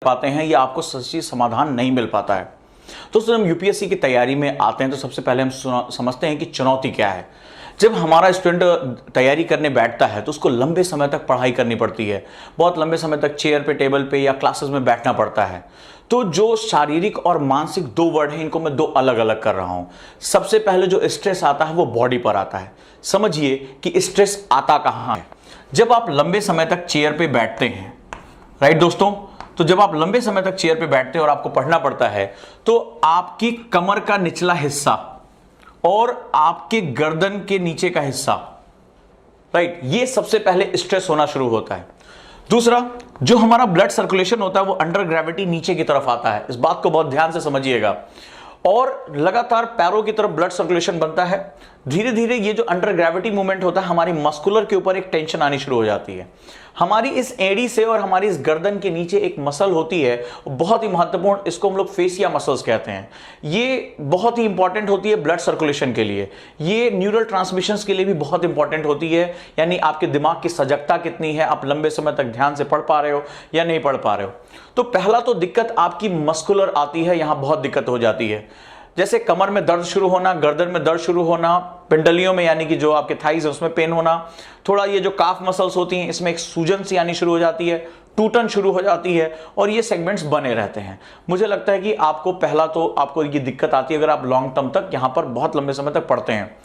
पाते हैं या आपको सच्ची समाधान नहीं मिल पाता है। तो जब हम यूपीएससी की तैयारी में आते हैं तो सबसे पहले हम समझते हैं कि चुनौती क्या है। जब हमारा स्टूडेंट तैयारी करने बैठता है तो उसको लंबे समय तक पढ़ाई करनी पड़ती है, बहुत लंबे समय तक चेयर पे, टेबल पे या क्लासेस में बैठना पड़ता है। तो जो शारीरिक और मानसिक दो वर्ड हैं, इनको मैं दो अलग अलग कर रहा हूं। सबसे पहले जो स्ट्रेस आता है वो बॉडी पर आता है। समझिए कि स्ट्रेस आता कहां है। जब आप लंबे समय तक चेयर पे बैठते हैं, राइट दोस्तों, तो जब आप लंबे समय तक चेयर पे बैठते हैं और आपको पढ़ना पड़ता है तो आपकी कमर का निचला हिस्सा और आपके गर्दन के नीचे का हिस्सा, राइट, ये सबसे पहले स्ट्रेस होना शुरू होता है। दूसरा, जो हमारा ब्लड सर्कुलेशन होता है वो अंडर ग्रेविटी नीचे की तरफ आता है। इस बात को बहुत ध्यान से समझिएगा। और लगातार पैरों की तरफ ब्लड सर्कुलेशन बनता है। धीरे धीरे ये जो अंडर ग्रेविटी मूवमेंट होता है, हमारी मस्कुलर के ऊपर एक टेंशन आनी शुरू हो जाती है। हमारी इस एड़ी से और हमारी इस गर्दन के नीचे एक मसल होती है, बहुत ही महत्वपूर्ण, इसको हम लोग फेसिया मसल्स कहते हैं। ये बहुत ही इंपॉर्टेंट होती है ब्लड सर्कुलेशन के लिए। ये न्यूरल ट्रांसमिशंस के लिए भी बहुत इंपॉर्टेंट होती है, यानी आपके दिमाग की सजगता कितनी है, आप लंबे समय तक ध्यान से पढ़ पा रहे हो या नहीं पढ़ पा रहे हो। तो पहला तो दिक्कत आपकी मस्कुलर आती है, यहां बहुत दिक्कत हो जाती है। जैसे कमर में दर्द शुरू होना, गर्दन में दर्द शुरू होना, पिंडलियों में यानी कि जो आपके थाइज है उसमें पेन होना, थोड़ा ये जो काफ मसल्स होती हैं इसमें एक सूजन सी आनी शुरू हो जाती है, टूटन शुरू हो जाती है और ये सेगमेंट्स बने रहते हैं। मुझे लगता है कि आपको पहला तो आपको ये दिक्कत आती है अगर आप लॉन्ग टर्म तक यहां पर बहुत लंबे समय तक पढ़ते हैं।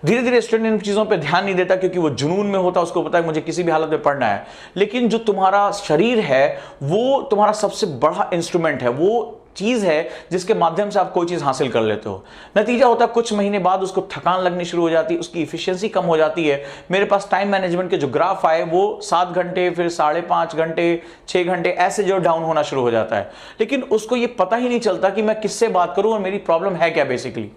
धीरे धीरे स्टूडेंट इन चीजों पे ध्यान नहीं देता क्योंकि वो जुनून में होता है, उसको पता है मुझे किसी भी हालत में पढ़ना है। लेकिन जो तुम्हारा शरीर है वो तुम्हारा सबसे बड़ा इंस्ट्रूमेंट है, वो चीज है जिसके माध्यम से आप कोई चीज हासिल कर लेते हो। नतीजा होता है कुछ महीने बाद उसको थकान लगनी शुरू हो जाती है, उसकी इफिशिएंसी कम हो जाती है। मेरे पास टाइम मैनेजमेंट के जो ग्राफ आए वो 7 घंटे, फिर 5.5 घंटे, 6 घंटे, ऐसे जो डाउन होना शुरू हो जाता है। लेकिन उसको ये पता ही नहीं चलता कि मैं किससे बात करूं और मेरी प्रॉब्लम है क्या बेसिकली।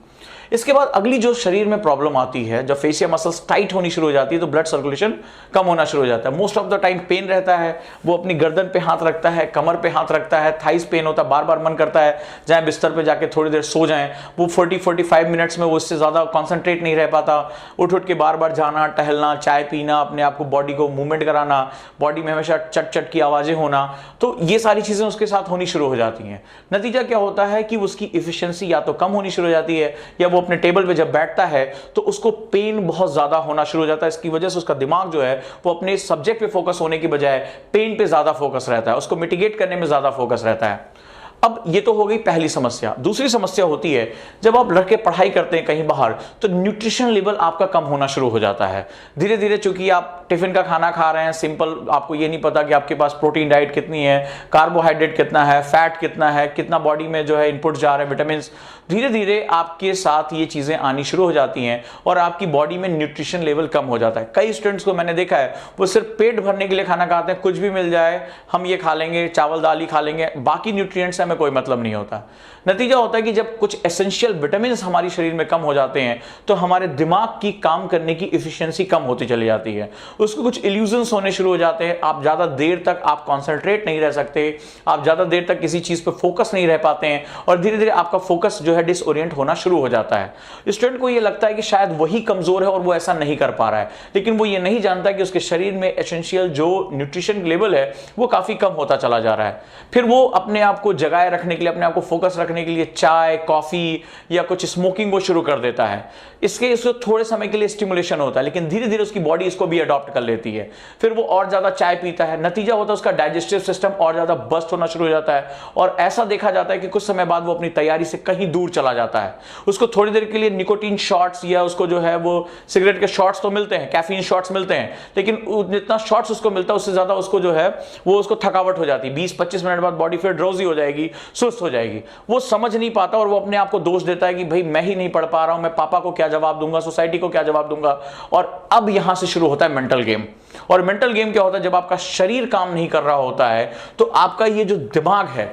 इसके बाद अगली जो शरीर में प्रॉब्लम आती है, जब फेसिया मसल्स टाइट होनी शुरू हो जाती है तो ब्लड सर्कुलेशन कम होना शुरू हो जाता है। Most of the time pain रहता है, वो अपनी गर्दन पे हाथ रखता है, कमर पे हाथ रखता है, थाइस पेन होता है, बार बार मन करता है जाए बिस्तर पे जाके थोड़ी देर सो जाएं। वो 40-45 मिनट्स में वो इससे ज्यादा कॉन्सेंट्रेट नहीं रह पाता। उठ उठ के बार बार जाना, टहलना, चाय पीना, अपने आप को बॉडी को मूवमेंट कराना, बॉडी में हमेशा चट चट की आवाजें होना, तो ये सारी चीजें उसके साथ होनी शुरू हो जाती हैं। नतीजा क्या होता है कि उसकी इफिशियंसी या तो कम होनी शुरू हो जाती है या वो अपने टेबल पे जब बैठता है तो उसको पेन बहुत ज्यादा होना शुरू हो जाता है। इसकी वजह से उसका दिमाग जो है वो अपने सब्जेक्ट पे फोकस होने की बजाय पेन पे ज्यादा फोकस रहता है, उसको मिटिगेट करने में ज्यादा फोकस रहता है। अब ये तो हो गई पहली समस्या। दूसरी समस्या होती है जब आप लड़के पढ़ाई करते हैं कहीं बाहर तो न्यूट्रिशन लेवल आपका कम होना शुरू हो जाता है। धीरे धीरे चूंकि आप टिफिन का खाना खा रहे हैं सिंपल, आपको ये नहीं पता कि आपके पास प्रोटीन डाइट कितनी है, कार्बोहाइड्रेट कितना है, फैट कितना है, कितना बॉडी में जो है इनपुट जा रहे हैं, विटामिन। धीरे धीरे आपके साथ ये चीजें आनी शुरू हो जाती हैं और आपकी बॉडी में न्यूट्रिशन लेवल कम हो जाता है। कई स्टूडेंट्स को मैंने देखा है वो सिर्फ पेट भरने के लिए खाना खाते हैं, कुछ भी मिल जाए हम ये खा लेंगे, चावल दाल ही खा लेंगे, बाकी न्यूट्रिएंट्स हमें कोई मतलब नहीं होता। नतीजा होता है कि जब कुछ एसेंशियल विटामिन हमारे शरीर में कम हो जाते हैं तो हमारे दिमाग की काम करने की एफिशिएंसी कम होती चली जाती है, उसको कुछ इल्यूजन्स होने शुरू हो जाते हैं। आप ज्यादा देर तक आप कॉन्सेंट्रेट नहीं रह सकते, आप ज्यादा देर तक किसी चीज पर फोकस नहीं रह पाते हैं और धीरे धीरे आपका फोकस जो है डिसओरिएंट होना शुरू हो जाता है। स्टूडेंट को यह लगता है कि शायद वही कमजोर है और वो ऐसा नहीं कर पा रहा है, लेकिन वो ये नहीं जानता कि उसके शरीर में एसेंशियल जो न्यूट्रिशन लेवल है वो काफी कम होता चला जा रहा है। फिर वो अपने आप को जगाए रखने के लिए, अपने आप को फोकस रखने के लिए चाय, कॉफी या कुछ स्मोकिंग को शुरू कर देता है। इसको थोड़े समय के लिए स्टिमुलेशन होता है लेकिन धीरे धीरे उसकी बॉडी इसको भी अडॉप्ट कर लेती है। फिर वो और ज्यादा चाय पीता है, नतीजा होता है उसका डाइजेस्टिव सिस्टम और ज्यादा बस्ट होना शुरू हो जाता है और ऐसा देखा जाता है कि कुछ समय बाद वो अपनी तैयारी से कहीं दूर चला जाता है। उसको थोड़ी देर के लिए निकोटीन शॉट्स या उसको जो है वो सिगरेट के शॉट्स तो मिलते हैं, कैफीन शॉट्स मिलते हैं, लेकिन जितना शॉट्स उसको मिलता है उससे ज्यादा उसको जो है वो उसको थकावट हो जाती है। 20-25 मिनट बाद बॉडी फिर ड्रोजी हो जाएगी, सुस्त हो जाएगी। वो समझ नहीं पाता और वो अपने आप को दोष देता है कि भाई मैं ही नहीं पढ़ पा रहा हूं, मैं पापा को क्या जवाब दूंगा, सोसाइटी को क्या जवाब दूंगा। और अब यहां से शुरू होता है मेंटल गेम। और मेंटल गेम क्या होता है, जब आपका शरीर काम नहीं कर रहा होता है तो आपका ये जो दिमाग है,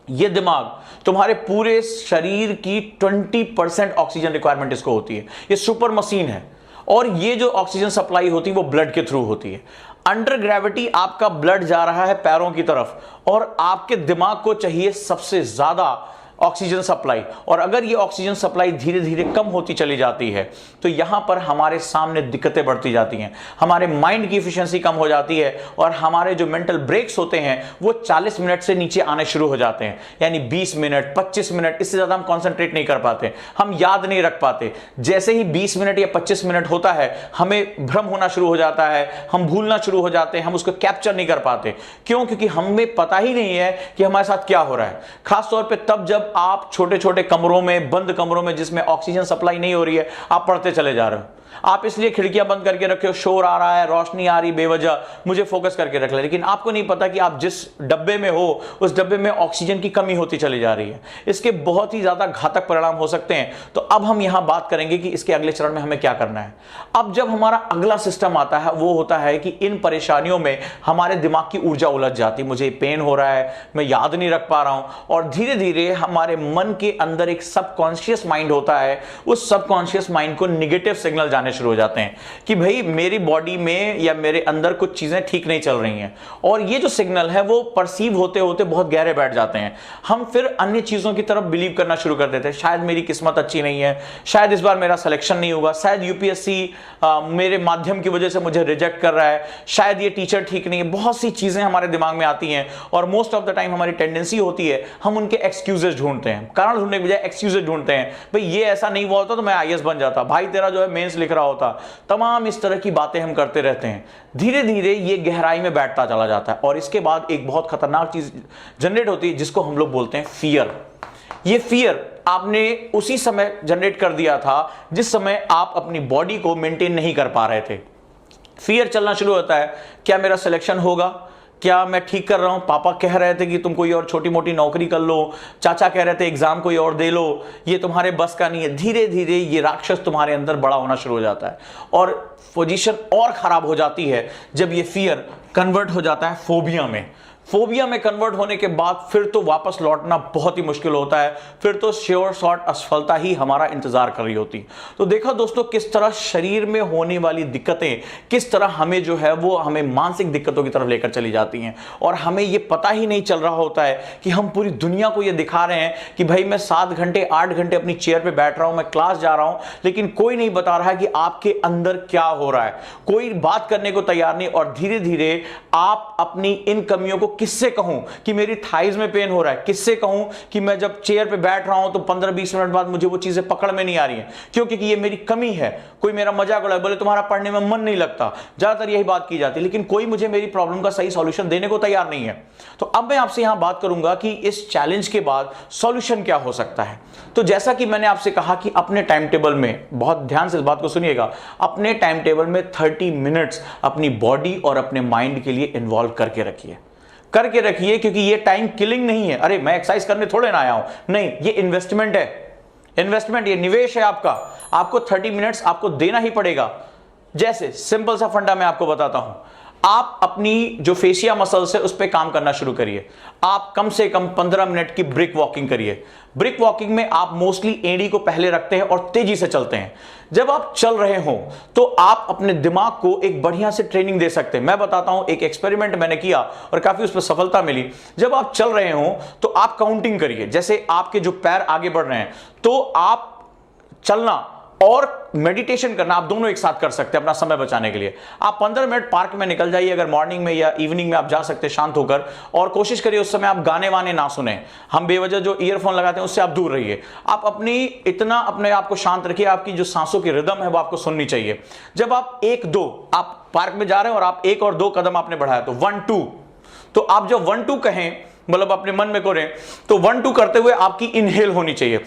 ये दिमाग तुम्हारे पूरे शरीर की 20% ऑक्सीजन रिक्वायरमेंट इसको होती है। ये सुपर मशीन है और ये जो ऑक्सीजन सप्लाई होती है वो ब्लड के थ्रू होती है। अंडर ग्रेविटी आपका ब्लड जा रहा है पैरों की तरफ और आपके दिमाग को चाहिए सबसे ज्यादा ऑक्सीजन सप्लाई, और अगर ये ऑक्सीजन सप्लाई धीरे धीरे कम होती चली जाती है तो यहां पर हमारे सामने दिक्कतें बढ़ती जाती हैं, हमारे माइंड की एफिशिएंसी कम हो जाती है और हमारे जो मेंटल ब्रेक्स होते हैं वो 40 मिनट से नीचे आने शुरू हो जाते हैं। यानी 20 मिनट 25 मिनट, इससे ज्यादा हम कंसंट्रेट नहीं कर पाते, हम याद नहीं रख पाते। जैसे ही 20 मिनट या 25 मिनट होता है हमें भ्रम होना शुरू हो जाता है, हम भूलना शुरू हो जाते हैं, हम उसको कैप्चर नहीं कर पाते। क्यों? क्योंकि हमें पता ही नहीं है कि हमारे साथ क्या हो रहा है। खासतौर पे तब जब आप छोटे छोटे कमरों में, बंद कमरों में जिसमें ऑक्सीजन सप्लाई नहीं हो रही है, आप पढ़ते चले जा रहे हो, आप इसलिए खिड़कियां बंद करके रखे हो, शोर आ रहा है, रोशनी आ रही बेवजह, मुझे फोकस करके रख ले, लेकिन आपको नहीं पता कि आप जिस डब्बे में हो उस डब्बे में ऑक्सीजन की कमी होती चली जा रही है। इसके बहुत ही ज्यादा घातक परिणाम हो सकते हैं। तो अब हम यहां बात करेंगे कि इसके अगले चरण में हमें क्या करना है। अब जब हमारा अगला सिस्टम आता है वो होता है कि इन परेशानियों में हमारे दिमाग की ऊर्जा उलझ जाती, मुझे पेन हो रहा है, मैं याद नहीं रख पा रहा हूं, और धीरे धीरे हमारे मन के अंदर एक सबकॉन्शियस माइंड होता है, उस सबकॉन्शियस माइंड को निगेटिव सिग्नल जाने शुरू हो जाते हैं कि भाई मेरी बॉडी में या मेरे अंदर कुछ चीजें ठीक नहीं चल रही हैं, और ये जो सिग्नल है वो परसीव होते होते बहुत गहरे बैठ जाते हैं। हम फिर अन्य चीजों की तरफ बिलीव करना शुरू कर देते हैं, शायद मेरी किस्मत अच्छी नहीं है, शायद इस बार मेरा सिलेक्शन नहीं होगा, शायद यूपीएससी मेरे माध्यम की वजह से मुझे रिजेक्ट कर रहा है, शायद ये टीचर ठीक नहीं है। बहुत सी चीजें हमारे दिमाग में आती हैं और मोस्ट ऑफ द टाइम हमारी टेंडेंसी होती है हम उनके एक्सक्यूजेस ढूंढते हैं, कारण ढूंढने के बजाय एक्सक्यूजेस ढूंढते हैं। भाई ये ऐसा नहीं हुआ होता तो मैं आईएएस बन जाता, भाई तेरा जो है मेंस लिख रहा होता, तमाम इस तरह की बातें हम करते रहते हैं। धीरे धीरे ये गहराई में बैठता चला जाता है और इसके बाद एक बहुत खतरनाक चीज जनरेट होती है जिसको हम लोग बोलते हैं फियर। ये फियर आपने उसी समय जनरेट कर दिया था जिस समय आप अपनी बॉडी को मेंटेन नहीं कर पा रहे थे। फियर चलना शुरू होता है, क्या मेरा सिलेक्शन होगा, क्या मैं ठीक कर रहा हूं, पापा कह रहे थे कि तुम कोई और छोटी मोटी नौकरी कर लो, चाचा कह रहे थे एग्जाम कोई और दे लो, ये तुम्हारे बस का नहीं है। धीरे धीरे ये राक्षस तुम्हारे अंदर बड़ा होना शुरू हो जाता है और पोजीशन और खराब हो जाती है जब ये फियर कन्वर्ट हो जाता है फोबिया में। फोबिया में कन्वर्ट होने के बाद फिर तो वापस लौटना बहुत ही मुश्किल होता है, फिर तो श्योर शॉट असफलता ही हमारा इंतजार कर रही होती। तो देखा दोस्तों किस तरह शरीर में होने वाली दिक्कतें किस तरह हमें जो है वो हमें मानसिक दिक्कतों की तरफ लेकर चली जाती हैं और हमें ये पता ही नहीं चल रहा होता है कि हम पूरी दुनिया को ये दिखा रहे हैं कि भाई मैं 7 घंटे 8 घंटे अपनी चेयर पर बैठ रहा हूं, मैं क्लास जा रहा हूं, लेकिन कोई नहीं बता रहा है कि आपके अंदर क्या हो रहा है, कोई बात करने को तैयार नहीं। और धीरे धीरे आप अपनी इन कमियों को किससे कहूं कि मेरी थाइज में पेन हो रहा है, किससे कहूं कि मैं जब चेयर पे बैठ रहा हूं तो 15-20 मिनट बाद मुझे वो चीजें पकड़ में नहीं आ रही हैं, क्योंकि ये मेरी कमी है। कोई मेरा मजाक उड़ाए, बोले तुम्हारा पढ़ने में मन नहीं लगता, ज्यादातर यही बात की जाती है, लेकिन कोई मुझे मेरी प्रॉब्लम का सही सॉल्यूशन देने को तैयार नहीं है। तो अब मैं आपसे यहां बात करूंगा कि इस चैलेंज के बाद सॉल्यूशन क्या हो सकता है। तो जैसा कि मैंने आपसे कहा कि अपने टाइम टेबल में, बहुत ध्यान से इस बात को सुनिएगा, अपने टाइम टेबल में 30 मिनट्स अपनी बॉडी और अपने माइंड के लिए इन्वॉल्व करके रखिए, क्योंकि ये टाइम किलिंग नहीं है। अरे मैं एक्सरसाइज करने थोड़े ना आया हूं, नहीं, ये इन्वेस्टमेंट है, इन्वेस्टमेंट, ये निवेश है आपका। आपको 30 मिनट्स आपको देना ही पड़ेगा। जैसे सिंपल सा फंडा मैं आपको बताता हूं, आप अपनी जो फेशिया मसल्स है उस पर काम करना शुरू करिए। आप कम से कम 15 मिनट की ब्रिक वॉकिंग करिए। ब्रिक वॉकिंग में आप मोस्टली एड़ी को पहले रखते हैं और तेजी से चलते हैं। जब आप चल रहे हो तो आप अपने दिमाग को एक बढ़िया से ट्रेनिंग दे सकते हैं। मैं बताता हूं, एक एक्सपेरिमेंट मैंने किया और काफी उस पर सफलता मिली। जब आप चल रहे हो तो आप काउंटिंग करिए, जैसे आपके जो पैर आगे बढ़ रहे हैं तो आप चलना और मेडिटेशन करना आप दोनों एक साथ कर सकते हैं अपना समय बचाने के लिए। आप 15 मिनट पार्क में निकल जाइए, अगर मॉर्निंग में या इवनिंग में आप जा सकते हैं शांत होकर, और कोशिश करिए उस समय आप गाने वाने ना सुने। हम बेवजह जो ईयरफोन लगाते हैं उससे आप दूर रहिए। आप अपने आप को शांत रखिए, आपकी जो सांसों की रिदम है वो आपको सुननी चाहिए। जब आप 1-2 आप पार्क में जा रहे हैं और आप 1 और 2 कदम आपने बढ़ाया तो 1-2, तो आप जब 1-2 कहें, मतलब अपने मन में करें, तो 1-2 करते हुए आपकी इनहेल होनी चाहिए।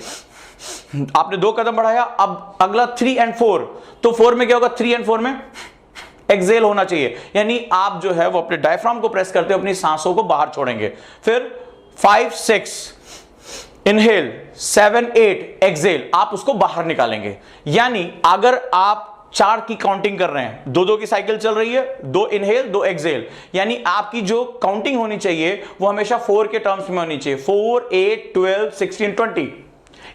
आपने 2 कदम बढ़ाया, अब अगला 3 और 4, तो 4 में क्या होगा, 3 और 4 में एक्सेल होना चाहिए, यानी आप जो है वो अपने डायफ्राम को प्रेस करते हुए अपनी सांसों को बाहर छोड़ेंगे। फिर 5-6 इनहेल, 7-8 एक्सेल, आप उसको बाहर निकालेंगे। यानी अगर आप 4 की काउंटिंग कर रहे हैं, 2-2 की साइकिल चल रही है, 2 इनहेल 2 एक्सेल, यानी आपकी जो काउंटिंग होनी चाहिए वो हमेशा 4 के टर्म्स में होनी चाहिए। 4, 8, 12, 16, 20।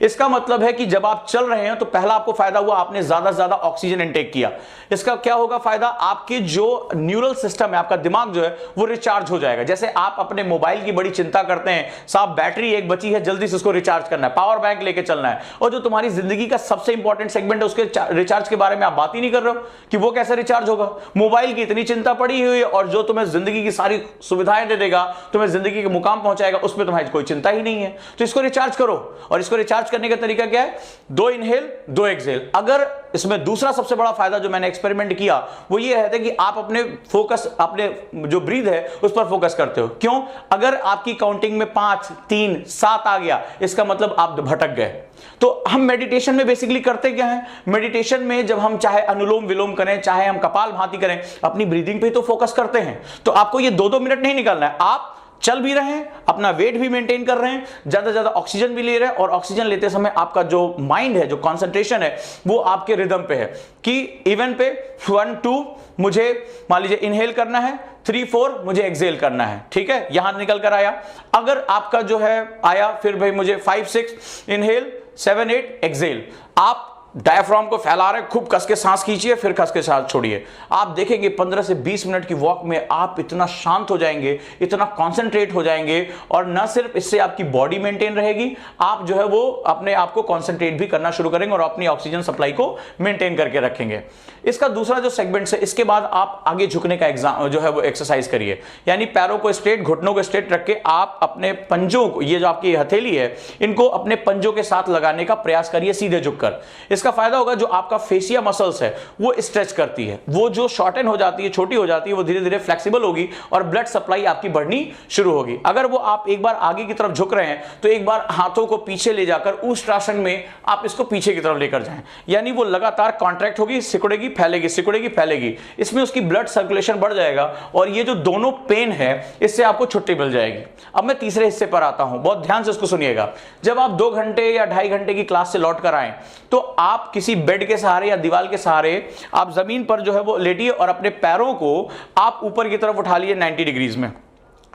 इसका मतलब है कि जब आप चल रहे हैं तो पहला आपको फायदा हुआ, आपने ज्यादा से ज्यादा ऑक्सीजन इनटेक किया। इसका क्या होगा फायदा, आपके जो न्यूरल सिस्टम है, आपका दिमाग जो है वो रिचार्ज हो जाएगा। जैसे आप अपने मोबाइल की बड़ी चिंता करते हैं, साहब बैटरी एक बची है, जल्दी से उसको रिचार्ज करना है, पावर बैंक लेके चलना है, और जो तुम्हारी जिंदगी का सबसे इंपॉर्टेंट सेगमेंट है उसके रिचार्ज के बारे में आप बात ही नहीं कर रहे हो कि वो कैसे रिचार्ज होगा। मोबाइल की इतनी चिंता पड़ी हुई है, और जो तुम्हें जिंदगी की सारी सुविधाएं दे देगा, तुम्हें जिंदगी के मुकाम पहुंचाएगा, उसमें तुम्हारी कोई चिंता ही नहीं है। तो इसको रिचार्ज करो, और इसको रिचार्ज करने का तरीका क्या है, 2 इनहेल 2 एक्सहेल। अगर इसमें दूसरा सबसे बड़ा फायदा जो मैंने एक्सपेरिमेंट किया वो ये है कि आप अपने फोकस, अपने जो ब्रीथ है उस पर फोकस करते हो। क्यों? अगर आपकी काउंटिंग में 5 3 7 आ गया, इसका मतलब आप भटक गए। तो हम मेडिटेशन में बेसिकली करते क्या है, मेडिटेशन में जब हम चाहे अनुलोम विलोम करें, चाहे हम कपालभाति करें, अपनी ब्रीदिंग पे तो फोकस करते हैं। तो आपको ये 2-2 मिनट नहीं निकालना है, आप चल भी रहे हैं, अपना वेट भी मेंटेन कर रहे हैं, ज्यादा से ज्यादा ऑक्सीजन भी ले रहे हैं, और ऑक्सीजन लेते समय आपका जो माइंड है, जो कंसंट्रेशन है, वो आपके रिदम पे है कि इवन पे 1 2 मुझे मान लीजिए इनहेल करना है, 3 4 मुझे एक्सहेल करना है, ठीक है, यहां निकल कर आया। अगर आपका जो है आया, फिर भाई मुझे 5 6 इनहेल 7 8 एक्सहेल। आप डायफ्राम को फैला रहे, खूब कस के सांस खींचिए, फिर कस के सांस छोड़िए। आप देखेंगे 15 से 20 मिनट की वॉक में आप इतना शांत हो जाएंगे, इतना कॉन्सेंट्रेट हो जाएंगे, और न सिर्फ इससे आपकी बॉडी मेंटेन रहेगी, आप जो है वो अपने आप को कॉन्सेंट्रेट भी करना शुरू करेंगे और अपनी ऑक्सीजन सप्लाई को मेंटेन करके रखेंगे। इसका दूसरा जो सेगमेंट है, इसके बाद आप आगे झुकने का एग्जाम जो है वो एक्सरसाइज करिए, यानी पैरों को स्ट्रेट, घुटनों को स्ट्रेट रख के आप अपने पंजों को, ये जो आपकी हथेली है, इनको अपने पंजों के साथ लगाने का प्रयास करिए सीधे झुककर। इसका फायदा होगा, जो आपका फेसिया मसल्स है वो स्ट्रेच करती है, वो जो शॉर्टन हो जाती है, छोटी हो जाती है, वो धीरे धीरे फ्लेक्सिबल होगी और ब्लड सप्लाई आपकी बढ़नी शुरू होगी। अगर वो आप एक बार आगे की तरफ झुक रहे हैं तो एक बार हाथों को पीछे ले जाकर ऊष्टासन में आप इसको पीछे की तरफ लेकर जाएं, यानी वो लगातार कॉन्ट्रैक्ट होगी, सिकुड़ेगी, फैलेगी, सिकुड़ेगी, फैलेगी। इसमें उसकी ब्लड सर्कुलेशन बढ़ जाएगा, और ये जो दोनों पेन है इससे आपको छुट्टी मिल जाएगी। अब मैं तीसरे हिस्से पर आता हूं, बहुत ध्यान से इसको सुनिएगा। जब आप 2 घंटे या 2.5 घंटे की क्लास से लौट कर आए तो आप किसी बेड के सहारे या दीवार के सहारे आप जमीन पर जो है वो लेटिए, और अपने पैरों को आप ऊपर की तरफ उठा लिए 90 डिग्रीज में।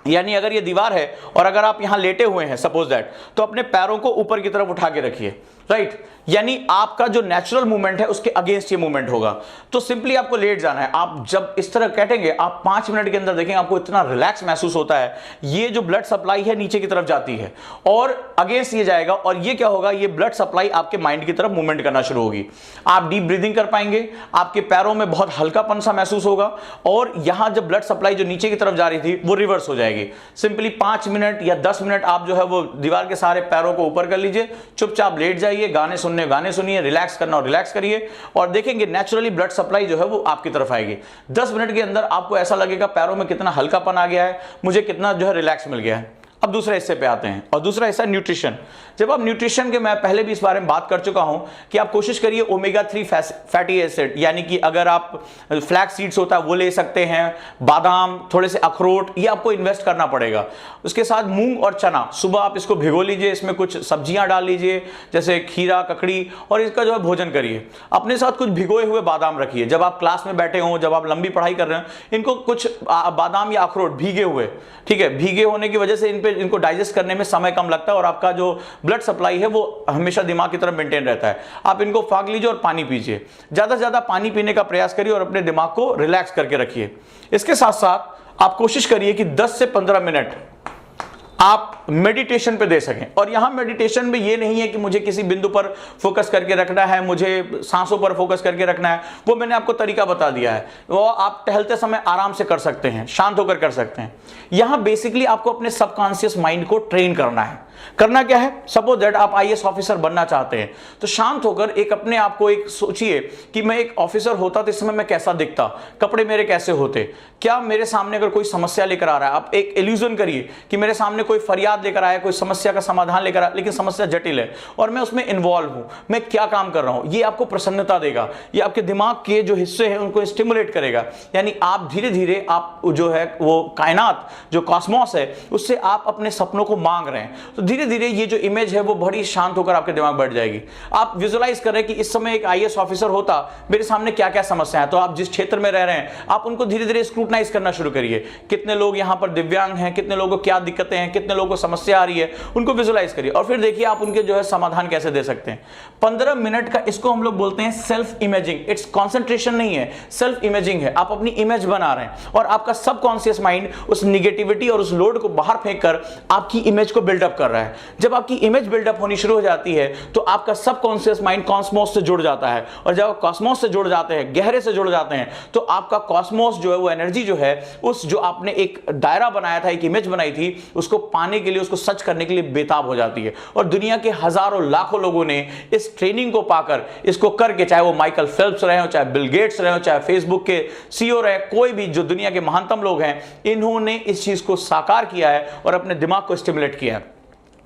यानी अगर ये दीवार है और अगर आप यहां लेटे हुए हैं सपोज दैट, तो अपने पैरों को ऊपर की तरफ उठा के रखिए, राइट। यानी आपका जो नेचुरल मूवमेंट है उसके अगेंस्ट ये मूवमेंट होगा। तो सिंपली आपको लेट जाना है। आप जब इस तरह कैटेंगे, आप 5 मिनट के अंदर देखेंगे आपको इतना रिलैक्स महसूस होता है। ये जो ब्लड सप्लाई है नीचे की तरफ जाती है और अगेंस्ट ये जाएगा, और ये क्या होगा, ये ब्लड सप्लाई आपके माइंड की तरफ मूवमेंट करना शुरू होगी। आप डीप ब्रीदिंग कर पाएंगे, आपके पैरों में बहुत हल्कापन सा महसूस होगा, और यहां जब ब्लड सप्लाई जो नीचे की तरफ जा रही थी वो रिवर्स हो जाएगी। सिंपली 5 मिनट या 10 मिनट आप जो है वो दीवार के सहारे पैरों को ऊपर कर लीजिए, चुपचाप लेट जाइए, गाने सुनिए, रिलैक्स करना और रिलैक्स करिए, और देखेंगे नेचुरली ब्लड सप्लाई जो है वो आपकी तरफ आएगी। 10 मिनट के अंदर आपको ऐसा लगेगा पैरों में कितना हल्कापन आ गया है, मुझे कितना जो है रिलैक्स मिल गया है। अब दूसरे हिस्से पे आते हैं, और दूसरा हिस्सा न्यूट्रिशन। जब आप न्यूट्रिशन के, मैं पहले भी इस बारे में बात कर चुका हूं कि आप कोशिश करिए ओमेगा 3 फैटी एसिड, यानी कि अगर आप फ्लैक्स सीड्स होता है वो ले सकते हैं, बादाम, थोड़े से अखरोट, ये आपको इन्वेस्ट करना पड़ेगा। उसके साथ मूंग और चना, सुबह आप इसको भिगो लीजिए, इसमें कुछ सब्जियां डाल लीजिए जैसे खीरा, ककड़ी, और इसका जो है भोजन करिए। अपने साथ कुछ भिगोए हुए बादाम रखिए, जब आप क्लास में बैठे हों, जब आप लंबी पढ़ाई कर रहे हैं, इनको कुछ बादाम या अखरोट भीगे हुए, ठीक है, भीगे होने की वजह से इनको डाइजेस्ट करने में समय कम लगता है, और आपका जो ब्लड सप्लाई है वो हमेशा दिमाग की तरफ मेंटेन रहता है। आप इनको फाक लीजिए और पानी पीजिए, ज्यादा से ज्यादा पानी पीने का प्रयास करिए और अपने दिमाग को रिलैक्स करके रखिए। इसके साथ साथ आप कोशिश करिए कि 10 से 15 मिनट आप मेडिटेशन पे दे सकें। और यहां मेडिटेशन में ये नहीं है कि मुझे किसी बिंदु पर फोकस करके रखना है, मुझे सांसों पर फोकस करके रखना है, वो मैंने आपको तरीका बता दिया है। वो आप टहलते समय आराम से कर सकते हैं, शांत होकर कर सकते हैं। यहां बेसिकली आपको अपने सबकॉन्शियस माइंड को ट्रेन करना है। करना क्या है, सपोज दैट आप आईएएस ऑफिसर बनना चाहते हैं, तो शांत होकर एक अपने आप को एक सोचिए कि मैं एक ऑफिसर होता तो इस समय मैं कैसा दिखता, कपड़े मेरे कैसे होते, क्या मेरे सामने अगर कोई समस्या लेकर आ रहा है, आप एक इल्यूजन करिए कि मेरे सामने कोई फरियाद लेकर आया, कोई समस्या का समाधान लेकर आया, लेकिन समस्या जटिल है और मैं उसमें इन्वॉल्व हूं, मैं क्या काम कर रहा हूं। ये आपको प्रसन्नता देगा, ये आपके दिमाग के जो हिस्से हैं उनको स्टिमुलेट करेगा। यानी आप धीरे धीरे आप जो है वो कायनात, जो कॉस्मोस है, उससे आप अपने सपनों को मांग रहे हैं। तो धीरे धीरे ये जो इमेज है वो बड़ी शांत होकर आपके दिमाग बैठ जाएगी। आप विजुलाइज कर रहे हैं कि इस समय एक आईएएस ऑफिसर होता, मेरे सामने क्या क्या समस्या है। तो आप जिस क्षेत्र में रह रहे हैं आप उनको धीरे धीरे स्क्रूटनाइज करना शुरू करिए। कितने लोग यहाँ पर दिव्यांग हैं, कितने लोगों को क्या दिक्कतें हैं, कितने लोगों को समस्या आ रही है, उनको विजुलाइज करिए और फिर देखिए आप उनके जो है समाधान कैसे दे सकते हैं। 15 मिनट का इसको हम लोग बोलते हैं सेल्फ इमेजिंग। इट्स कॉन्सेंट्रेशन नहीं है, सेल्फ इमेजिंग है। आप अपनी इमेज बना रहे हैं और आपका सबकॉन्शियस माइंड उस निगेटिविटी और उस लोड को बाहर फेंक कर आपकी इमेज को बिल्डअप कर रहा है। जब आपकी इमेज बिल्डअप होनी शुरू हो जाती है तो आपका सबकॉन्शियस माइंड कॉस्मोस से जुड़ जाता है और जब आप कॉस्मोस से जुड़ जाते हैं, गहरे से जुड़ जाते हैं, तो आपका कॉस्मोस जो है वो एनर्जी जो है उस जो आपने एक दायरा बनाया था, एक इमेज बनाई थी, उसको पाने के लिए, उसको सच करने के लिए बेताब हो जाती है। और दुनिया के हजारों लाखों लोगों ने इस ट्रेनिंग को पाकर इसको करके, चाहे वो माइकल फेल्प्स रहे हो, चाहे बिल गेट्स रहे हो, चाहे फेसबुक के सीईओ रहे, कोई भी जो दुनिया के महानतम लोग हैं, इन्होंने इस चीज को साकार किया है और अपने दिमाग को स्टिमुलेट किया है।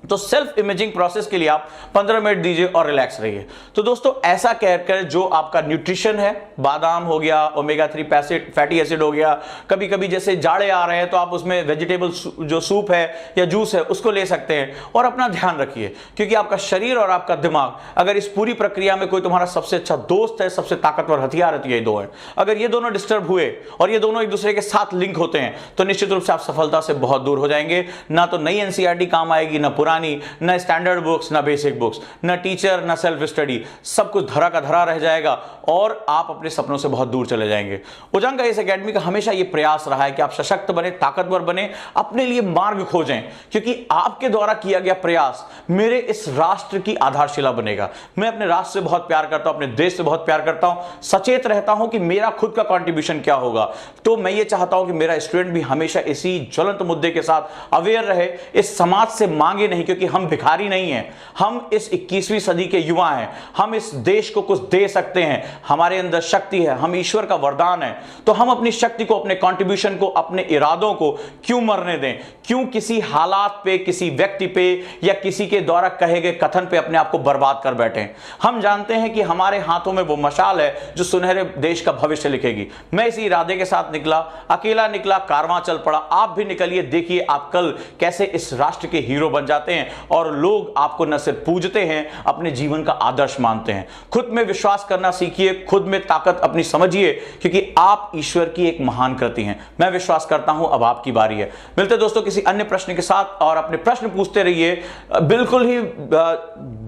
तो सेल्फ इमेजिंग प्रोसेस के लिए आप 15 मिनट दीजिए और रिलैक्स रहिए। तो दोस्तों ऐसा कहकर जो आपका न्यूट्रिशन है, बादाम हो गया, ओमेगा 3 फैटी एसिड हो गया, कभी कभी जैसे जाड़े आ रहे हैं तो आप उसमें वेजिटेबल जो सूप है या जूस है उसको ले सकते हैं और अपना ध्यान रखिए, क्योंकि आपका शरीर और आपका दिमाग अगर इस पूरी प्रक्रिया में कोई तुम्हारा सबसे अच्छा दोस्त है, सबसे ताकतवर हथियार है, तो ये दो है। अगर ये दोनों डिस्टर्ब हुए और ये दोनों एक दूसरे के साथ लिंक होते हैं तो निश्चित रूप से आप सफलता से बहुत दूर हो जाएंगे। ना तो नई एनसीईआरटी काम आएगी, ना ना स्टैंडर्ड बुक्स, ना बेसिक बुक्स, ना टीचर, ना सेल्फ स्टडी, सब कुछ धरा का धरा रह जाएगा और आप अपने सपनों से बहुत दूर चले जाएंगे। उजांग आईएएस एकेडमी का हमेशा यह प्रयास रहा है कि आप सशक्त बने, ताकतवर बने, अपने लिए मार्ग खोजें, क्योंकि आपके द्वारा किया गया प्रयास मेरे इस राष्ट्र की आधारशिला बनेगा। मैं अपने राष्ट्र से बहुत प्यार करता हूं, अपने देश से बहुत प्यार करता हूं, सचेत रहता हूं कि मेरा खुद का कंट्रीब्यूशन क्या होगा। तो मैं ये चाहता हूं कि मेरा स्टूडेंट भी हमेशा इसी ज्वलंत मुद्दे के साथ अवेयर रहे, इस समाज से मांगे नहीं, क्योंकि हम भिखारी नहीं हैं, हम इस 21वीं सदी के युवा हैं, हम इस देश को कुछ दे सकते हैं, हमारे अंदर शक्ति है, हम ईश्वर का वरदान है। तो हम अपनी शक्ति को, अपने कंट्रीब्यूशन को, अपने इरादों को क्यों मरने दें? क्यों किसी हालात पे, किसी व्यक्ति पे या किसी के द्वारा कहे गए कथन पे अपने आप को बर्बाद कर बैठे? हम जानते हैं कि हमारे हाथों में वो मशाल है जो सुनहरे देश का भविष्य लिखेगी। मैं इसी इरादे के साथ निकला, अकेला निकला, कारवां चल पड़ा। आप भी निकलिए, देखिए आप कल कैसे इस राष्ट्र के हीरो बन जाते हैं और लोग आपको न सिर्फ पूजते हैं, अपने जीवन का आदर्श मानते हैं। खुद में विश्वास करना सीखिए, खुद में ताकत अपनी समझिए, क्योंकि आप ईश्वर की एक महान कृति हैं। मैं विश्वास करता हूं अब आपकी बारी है। मिलते दोस्तों किसी अन्य प्रश्न के साथ, और अपने प्रश्न पूछते रहिए, बिल्कुल ही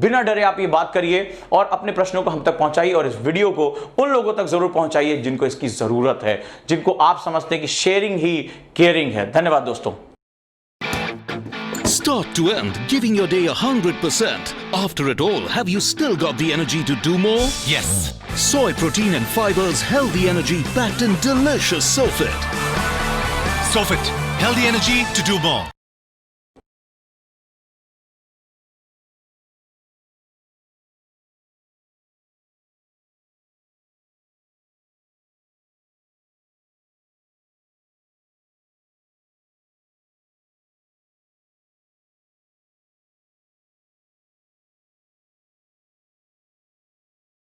बिना डरे आप ये बात करिए और अपने प्रश्नों को हम तक पहुंचाइए और इस वीडियो को उन लोगों तक जरूर पहुंचाइए जिनको इसकी जरूरत है, जिनको आप समझते हैं कि शेयरिंग ही केयरिंग है। धन्यवाद दोस्तों। Start to end, giving your day 100%. After it all, have you still got the energy to do more? Yes. Soy protein and fibers, healthy energy packed in delicious Sofit. Sofit, healthy energy to do more.